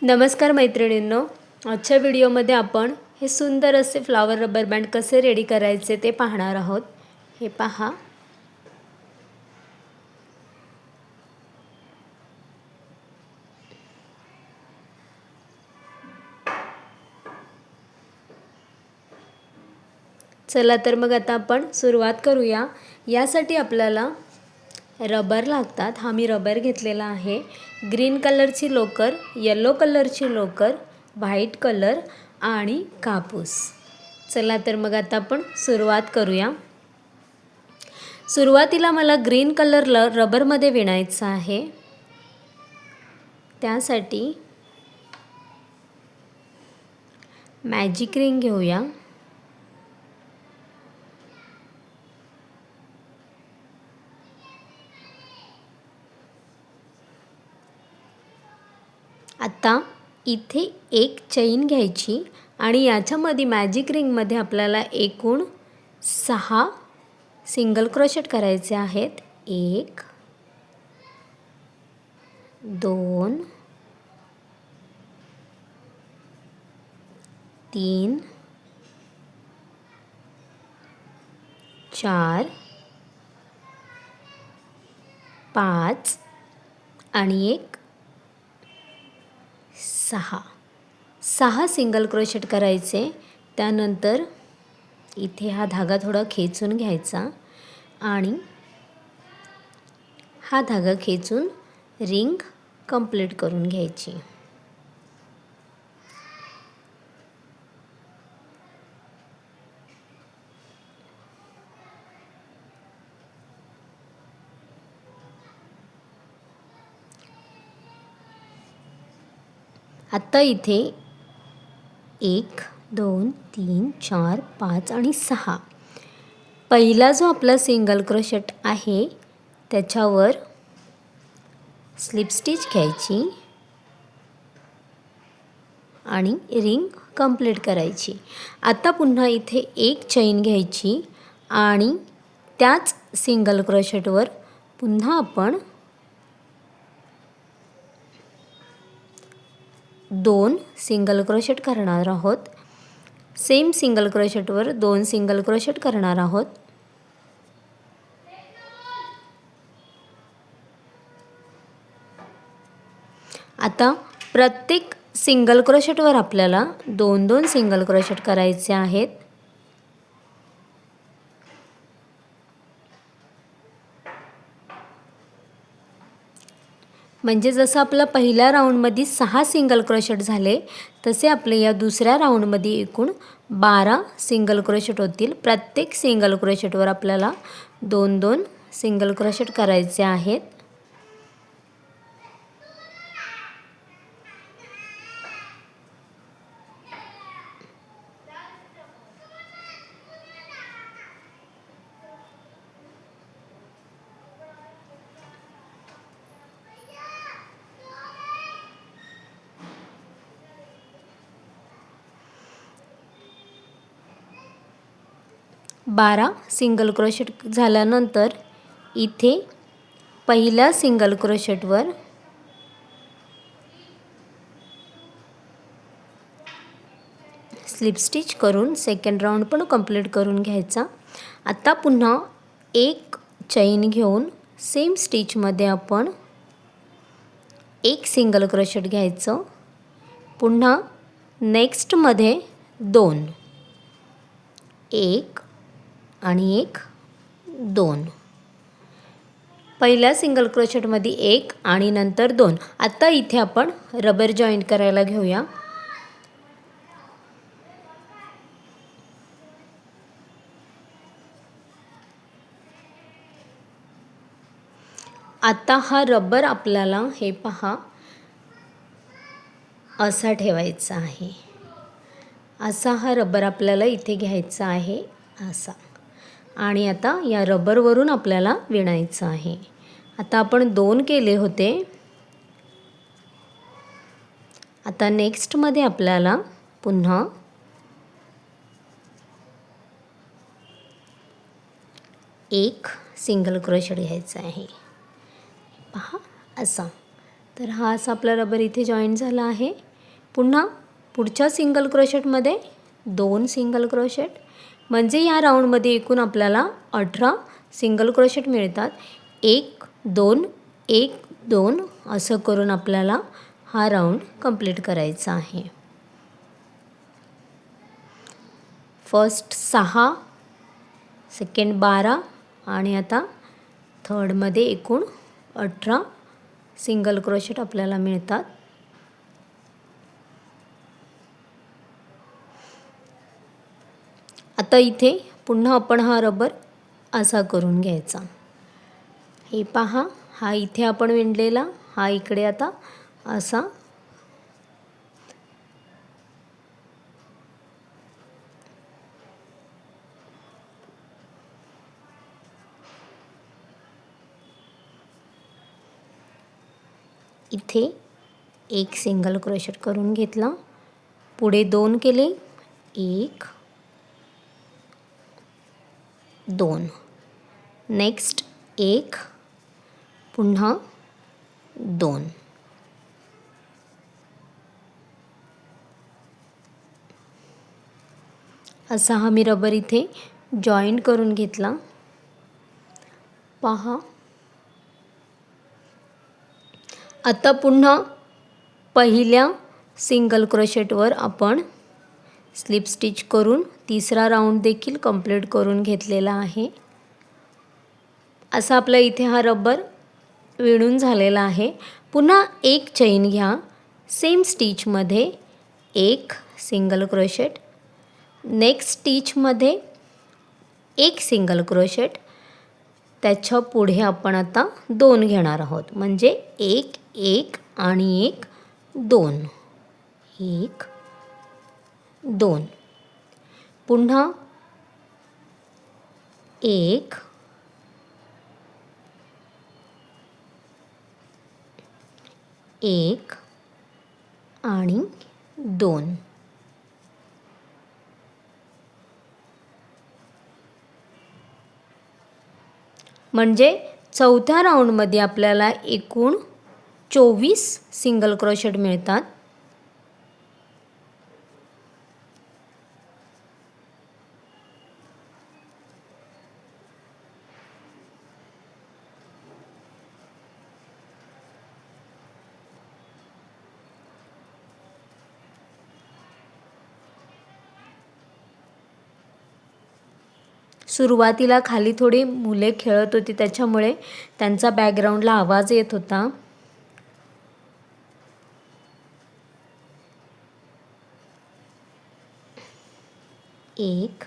नमस्कार मैत्रिणींनो, आजच्या व्हिडिओमध्ये आपण हे सुंदर असे फ्लावर रबर बँड कसे रेडी करायचे ते पाहणार आहोत। हे पहा, चला तर मग आता आपण सुरुवात करूया। यासाठी आपल्याला रबर लागतात। हा मी रबर घेतलेला आहे। ग्रीन कलरची लोकर, येलो कलरची लोकर, व्हाईट कलर आणि कापूस। चला तर मग आता आपण सुरुवात करूया। सुरुवातीला मला ग्रीन कलर रबरमध्ये विणायचा आहे। त्यासाठी मॅजिक रिंग घेऊया। आता इथे एक चैन घ्यायची आणि याच्यामध्ये मॅजिक रिंगमध्ये आपल्याला एकूण 6 सिंगल क्रोशेट करायचे आहेत। 1 2 3 4 5 आणि एक 6 सिंगल क्रोशेट करायचे। त्यानंतर इथे हा धागा थोडा खेचून घ्यायचा आणि हा धागा खेचून रिंग कंप्लीट करून घ्यायची। आता इथे 1 2 3 4 5 आणि 6 पहिला जो आपला सिंगल क्रोशेट आहे त्याच्यावर स्लिप स्टिच घ्यायची आणि रिंग कंप्लीट करायची। आता पुन्हा इथे एक चैन घ्यायची आणि त्याच सिंगल क्रोशेटवर पुन्हा आपण 2 सिंगल क्रोशेट करणार आहोत। सेम सिंगल क्रोशेटवर 2 सिंगल क्रोशेट करणार आहोत। आता प्रत्येक सिंगल क्रोशेटवर आपल्याला 2-2 सिंगल क्रोशेट करायचे आहेत। म्हणजे जसं आपला पहिल्या राऊंडमध्ये 6 सिंगल क्रोशेट झाले तसे आपले या दुसऱ्या राऊंडमध्ये एकूण 12 सिंगल क्रोशेट होतील। प्रत्येक सिंगल क्रोशेटवर आपल्याला 2-2 सिंगल क्रोशेट करायचे आहेत। बारा सिंगल क्रोशेट झाल्यानंतर इथे पहिल्या सिंगल क्रोशेटवर स्लिप स्टिच करून सेकंड राऊंड पण कंप्लीट करून घ्यायचा। आता पुन्हा एक चैन घेऊन सेम स्टिचमध्ये आपण एक सिंगल क्रोशेट घ्यायचं। पुन्हा नेक्स्टमध्ये 2 1 आणि एक 2 पहिल्या सिंगल क्रोशेटमध्ये 1 आणि नंतर 2। आता इथे आपण रबर जॉईंट करायला घेऊया। आता हा रबर आपल्याला हे पहा असा ठेवायचा आहे। असा हा रबर आपल्याला इथे घ्यायचा आहे असा आणि आता या रबरवरून आपल्याला विणायचं आहे। आता आपण 2 केले होते। आता नेक्स्टमध्ये आपल्याला पुन्हा एक सिंगल क्रोशेट घ्यायचा आहे। पहा असा। तर हा असा आपला रबर इथे जॉईंट झाला आहे पुन्हा पुढच्या सिंगल क्रोशेटमध्ये 2 सिंगल क्रोशेट, म्हणजे या राऊंडमध्ये एकूण आपल्याला 18 सिंगल क्रोशेट मिळतात. 1 2 1 2 असं करून आपल्याला हा राऊंड कंप्लीट करायचा आहे. फर्स्ट 6, सेकंड 12 आणि आता थर्डमध्ये एकूण 18 सिंगल क्रोशेट आपल्याला मिळतात. आता इथे पुन्हा आपण हा रबर असा करून घ्यायचा. हे पहा, हा इथे आपण विणलेला, हा इकडे आता असा इथे 1 सिंगल क्रोशेट करून घेतला, पुढे 2 केले, 1 2, नेक्स्ट 1 पुन्हा 2, असा हा मी रबर इथे जॉईंट करून घेतला. पहा, आता पुन्हा पहिल्या सिंगल क्रोशेटवर आपण स्लिप स्टिच करून तिसरा राऊंड देखील कंप्लीट करून घेतलेला आहे. असा आपला इथे हा रबर विणून झालेला आहे. पुन्हा एक चैन घ्या, सेम स्टिचमध्ये 1 सिंगल क्रोशेट, नेक्स्ट स्टिचमध्ये 1 सिंगल क्रोशेट, त्याच्या पुढे आपण आता 2 घेणार आहोत, म्हणजे 1 1 आणि 1 2, 1 2, पुन्हा 1 1 आणि 2. म्हणजे चौथ्या राऊंडमध्ये आपल्याला एकूण 24 सिंगल क्रोशेट मिळतात. सुरुवातीला खाली थोडी मुले खेळत होती, त्याच्यामुळे त्यांचा बॅकग्राऊंडला आवाज येत होता. एक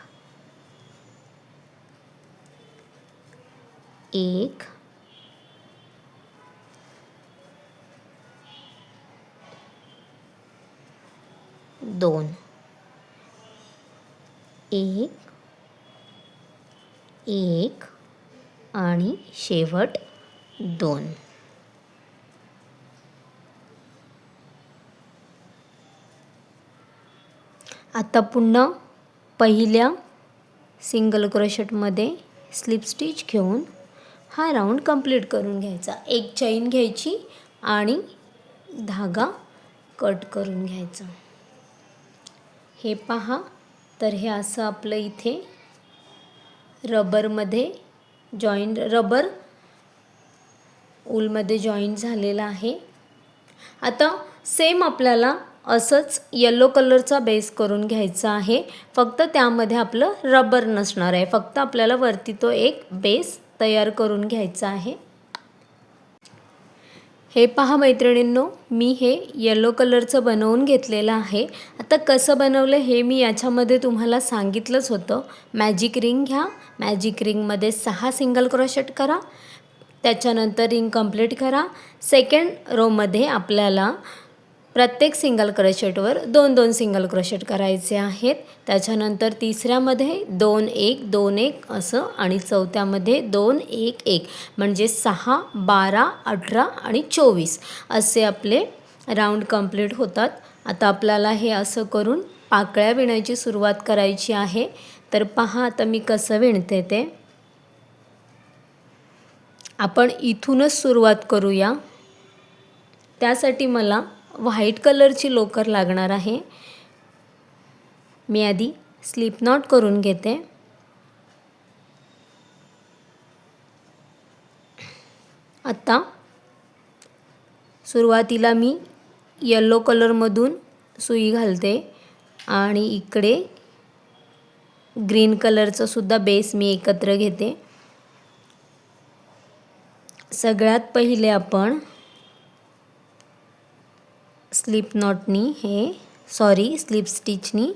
2 1 आणि शेवट 2. आता पुन्हा पहिल्या सिंगल क्रोशेटमध्ये स्लिप स्टिच घेऊन हा राऊंड कंप्लीट करून घ्यायचा. एक चैन घ्यायची आणि धागा कट करून घ्यायचा. हे पहा, तर हे असं आपलं इथे रबरमध्ये जॉईंट, रबर ऊलमध्ये जॉईंट झालेला आहे. आता सेम आपल्याला असंच येलो कलरचा बेस करून घ्यायचा आहे, फक्त त्यामध्ये आपलं रबर नसणार आहे, फक्त आपल्याला वरती तो एक बेस तयार करून घ्यायचा आहे. हे पहा मैत्रिणींनो, मी हे येलो कलरचं बनवून घेतलेलं आहे. आता कसं बनवलं हे मी याच्यामध्ये तुम्हाला सांगितलंच होतं. मॅजिक रिंग घ्या, मॅजिक रिंगमध्ये 6 सिंगल क्रोशेट करा, त्याच्यानंतर रिंग कंप्लीट करा. सेकंड रोमध्ये आपल्याला प्रत्येक सिंगल क्रोशेटवर 2-2 सिंगल क्रोशेट करायचे आहेत. त्याच्यानंतर तिसऱ्यामध्ये 2 1 2 1 असं आणि चौथ्यामध्ये 2 1 1, म्हणजे 6 12 18 आणि 24 असे आपले राऊंड कंप्लीट होतात. आता आपल्याला हे असं करून पाकळ्या विणायची सुरुवात करायची आहे. तर पहा आता मी कसं विणते ते. आपण इथूनच सुरुवात करूया. त्यासाठी मला व्हाईट कलरची लोकर लागणार आहे. मी आधी स्लिप नॉट करून घेते. आता सुरुवातीला मी येलो कलरमधून सुई घालते आणि इकडे ग्रीन कलरचा सुद्धा बेस मी एकत्र घेते. सगळ्यात पहिले आपण स्लिप स्टिचनी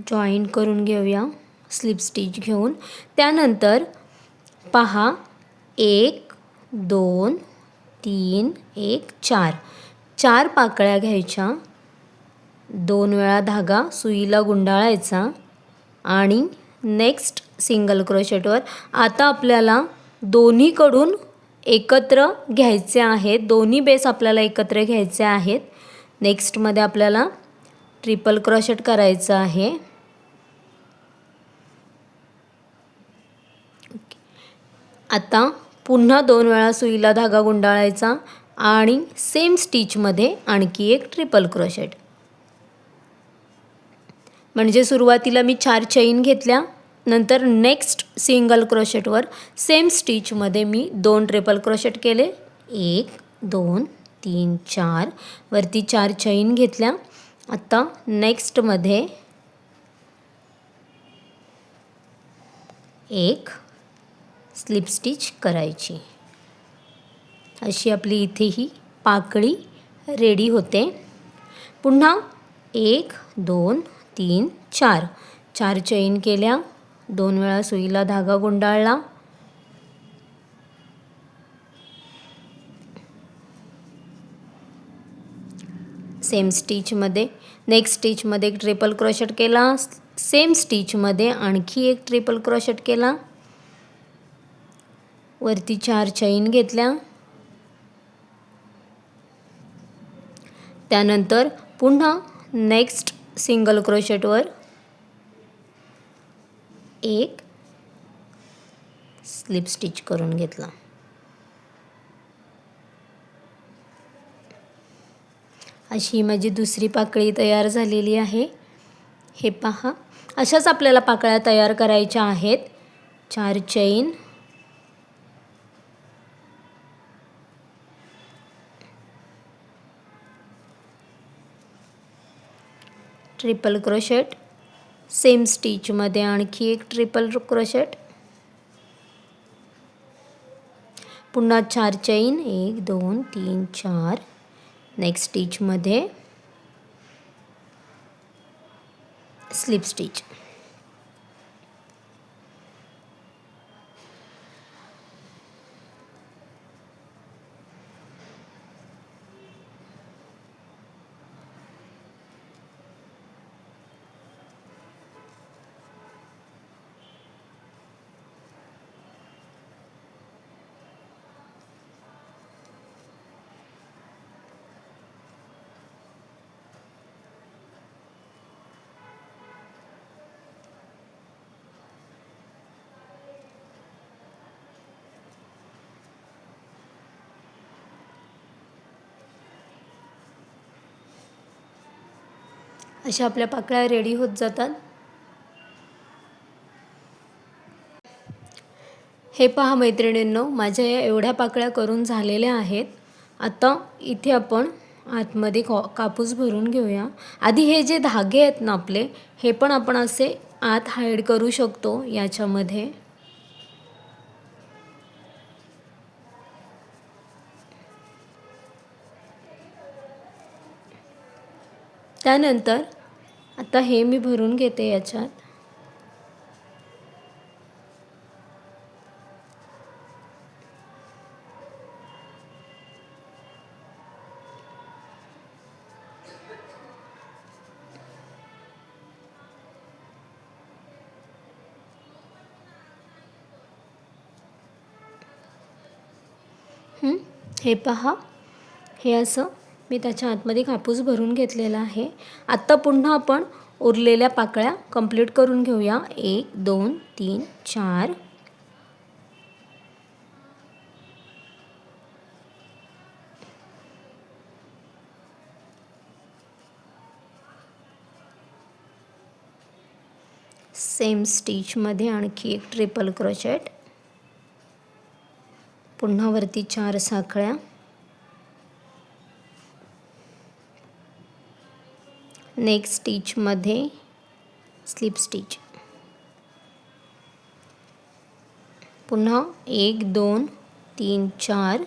जॉईन करून घेऊया स्लिप स्टिच घेऊन. त्यानंतर पहा 1 2 3 1 4 पाकळ्या घ्यायच्या. 2 वेळा धागा सुईला गुंडाळायचा आणि नेक्स्ट सिंगल क्रोशेटवर. आता आपल्याला दोन्हीकडून एकत्र घ्यायचे आहेत. दोन्ही बेस आपल्याला एकत्र घ्यायचे आहेत. नेक्स्टमध्ये आपल्याला ट्रिपल क्रोशेट करायचं आहे. आता पुन्हा 2 वेळा सुईला धागा गुंडाळायचा आणि सेम स्टिचमध्ये आणखी एक ट्रिपल क्रोशेट. म्हणजे सुरुवातीला मी 4 चेन घेतल्या, नंतर नेक्स्ट सिंगल क्रोशेटवर सेम स्टिचमध्ये मी 2 ट्रिपल क्रोशेट केले. 1 2 3 4 वरती 4 चेन घेतल्या. आता नेक्स्टमध्ये एक स्लिप स्टिच करायची. अशी आपली इथे ही पाकळी रेडी होते. पुन्हा 1 2 3 4 चेन केल्या. 2 वेळा सुईला धागा गुंडाळला. सेम स्टिचमध्ये नेक्स्ट स्टिचमध्ये एक ट्रिपल क्रोशेट केला. सेम स्टिचमध्ये आणखी एक ट्रिपल क्रोशेट केला. वरती 4 चेन घेतल्या. त्यानंतर पुन्हा नेक्स्ट सिंगल क्रोशेटवर एक स्लिप स्टिच करून घेतला. अशी माझी दुसरी पाकळी तयार झालेली आहे. हे पहा, अशाच आपल्याला पाकळ्या तयार करायच्या आहेत. 4 चेन, ट्रिपल क्रोशेट, सेम स्टिचमध्ये आणखी एक ट्रिपल क्रोशेट, पुन्हा 4 चेन 1 2 3 4. नेक्स्ट स्टिचमध्ये स्लिप स्टिच. अशा आपल्या पाकळ्या रेडी होत जातात. हे पहा मैत्रिणींनो, माझ्या या एवढ्या पाकळ्या करून झालेल्या आहेत. आता इथे आपण आतमध्ये कापूस भरून घेऊया. आधी हे जे धागे आहेत ना आपले, हे पण आपण असे आत हाईड करू शकतो याच्यामध्ये. त्यानंतर आता हे मी भरून घेते याच्यात. हे पहा, हे असं मी त्याच्या आतमध्ये कापूस भरून घेतलेला आहे। आता पुन्हा आपण उरलेल्या पाकळ्या कंप्लीट करून घेऊया। 1 2 3 4 सेम स्टिच मध्ये आणखी एक ट्रिपल क्रोचेट, पुन्हा वरती 4 साखळ्या, नेक्स्ट स्टिच मध्ये स्लिप स्टिच, पुन्हा 1 2 3 4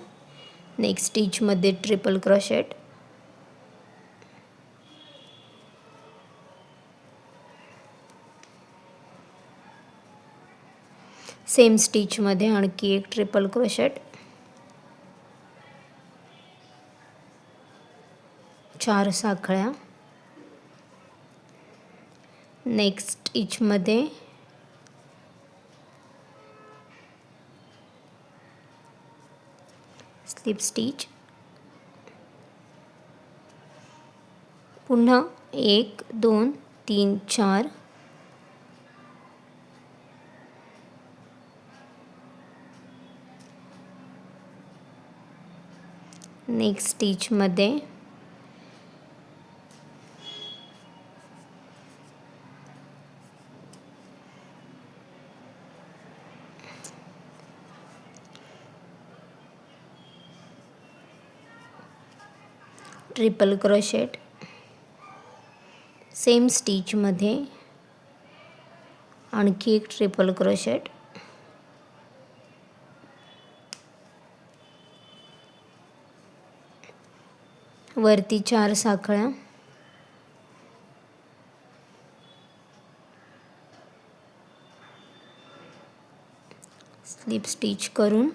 नेक्स्ट स्टिच मध्ये ट्रिपल क्रोचेट, सेम स्टिच मध्ये आणखी एक ट्रिपल क्रोचेट, 4 साखळ्या, नेक्स्ट स्टिच मध्ये स्लिप स्टिच, पुन्हा 1 2 3 4 नेक्स्ट स्टिच मध्ये ट्रिपल क्रोचेट, सेम स्टिच मध्ये आणखी एक ट्रिपल क्रोचेट, वरती 4 साखळ्या, स्लिप स्टिच करून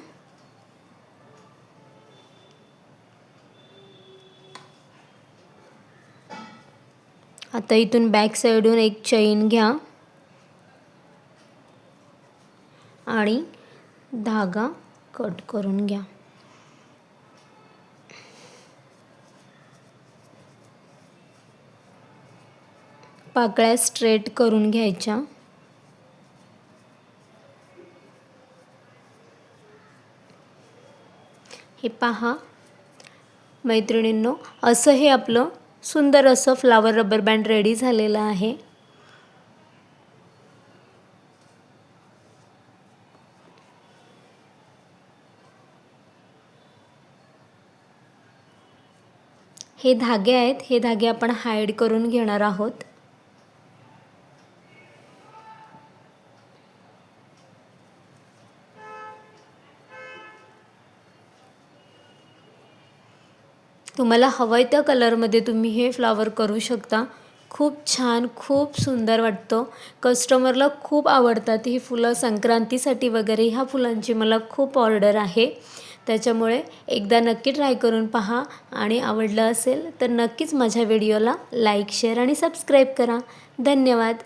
आता इथून बॅक साइडून एक चैन घ्या आणि धागा कट करून घ्या। पाकळ्या स्ट्रेट करून घ्यायच्या। हे पहा मैत्रिणींनो, असं हे आपलं सुंदर असं फ्लावर रबर बँड रेडी झालेलं आहे। हे धागे आहेत, हे धागे आपण हाईड करून घेणार आहोत। तुम्हाला हवंय त्या कलरमध्ये तुम्ही हे फ्लावर करू शकता। खूप छान, खूप सुंदर वाटतं। कस्टमरला खूप आवडतात ही फुलं। संक्रांतीसाठी वगैरे ह्या फुलांची मला खूप ऑर्डर आहे, त्याच्यामुळे एकदा नक्की ट्राय करून पहा आणि आवडलं असेल तर नक्कीच माझ्या व्हिडिओला लाईक, शेअर आणि सबस्क्राईब करा। धन्यवाद।